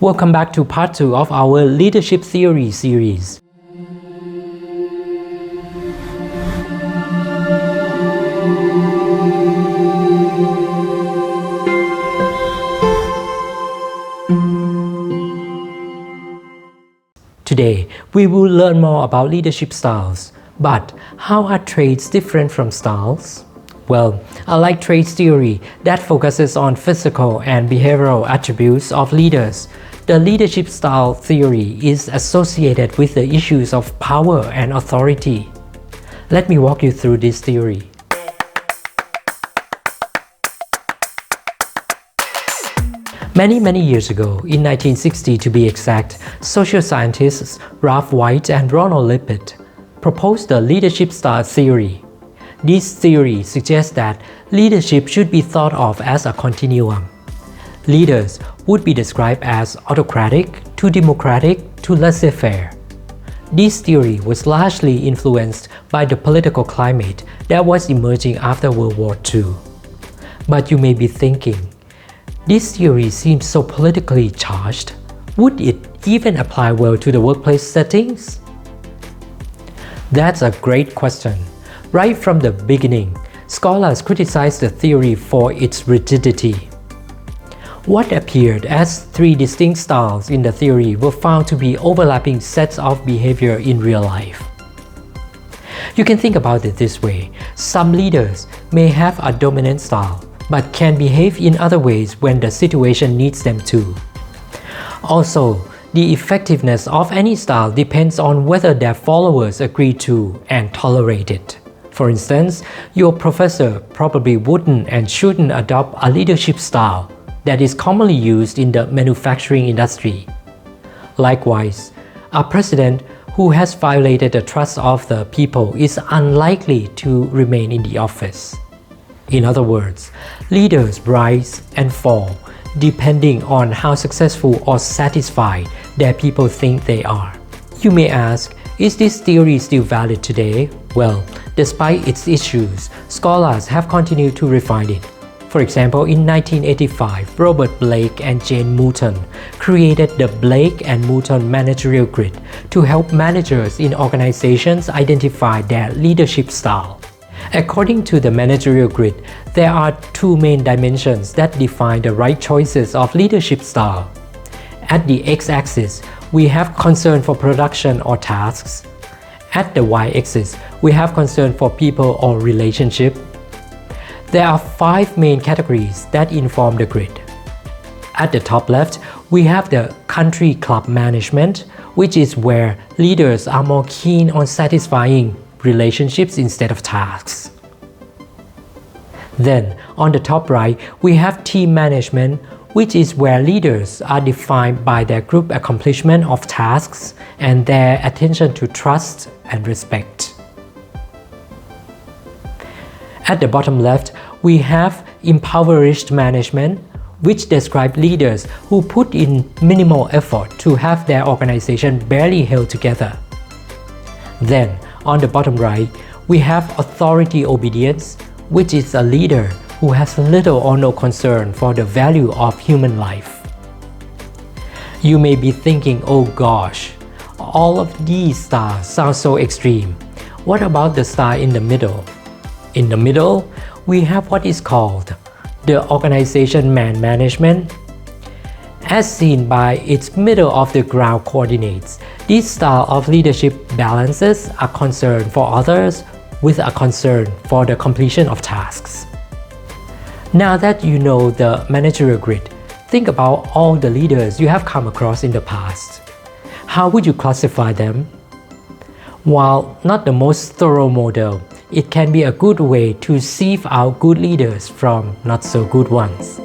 Welcome back to part 2 of our Leadership Theory series. Today, we will learn more about leadership styles. But how are traits different from styles? Well, unlike traits theory that focuses on physical and behavioral attributes of leaders, the leadership style theory is associated with the issues of power and authority. Let me walk you through this theory. Many years ago, in 1960 to be exact, social scientists Ralph White and Ronald Lippitt proposed the leadership style theory. This theory suggests that leadership should be thought of as a continuum. Leaders would be described as autocratic to democratic to laissez-faire. This theory was largely influenced by the political climate that was emerging after World War II. But you may be thinking, this theory seems so politically charged. Would it even apply well to the workplace settings? That's a great question. Right from the beginning, scholars criticized the theory for its rigidity. What appeared as three distinct styles in the theory were found to be overlapping sets of behavior in real life. You can think about it this way. Some leaders may have a dominant style, but can behave in other ways when the situation needs them to. Also, the effectiveness of any style depends on whether their followers agree to and tolerate it. For instance, your professor probably wouldn't and shouldn't adopt a leadership style that is commonly used in the manufacturing industry. Likewise, a president who has violated the trust of the people is unlikely to remain in the office. In other words, leaders rise and fall depending on how successful or satisfied their people think they are. You may ask, is this theory still valid today? Well, despite its issues, scholars have continued to refine it. For example, in 1985, Robert Blake and Jane Moulton created the Blake and Moulton Managerial Grid to help managers in organizations identify their leadership style. According to the Managerial Grid, there are two main dimensions that define the right choices of leadership style. At the x-axis, we have concern for production or tasks. At the y-axis, we have concern for people or relationship. There are 5 main categories that inform the grid. At the top left, we have the country club management, which is where leaders are more keen on satisfying relationships instead of tasks. Then, on the top right, we have team management, which is where leaders are defined by their group accomplishment of tasks and their attention to trust and respect. At the bottom left, we have impoverished management, which describes leaders who put in minimal effort to have their organization barely held together. Then, on the bottom right, we have authority obedience, which is a leader who has little or no concern for the value of human life. You may be thinking, oh gosh, all of these styles sound so extreme. What about the style in the middle? In the middle, we have what is called the organization man management. As seen by its middle of the ground coordinates, this style of leadership balances a concern for others with a concern for the completion of tasks. Now that you know the managerial grid, think about all the leaders you have come across in the past. How would you classify them? While not the most thorough model, it can be a good way to sieve out good leaders from not so good ones.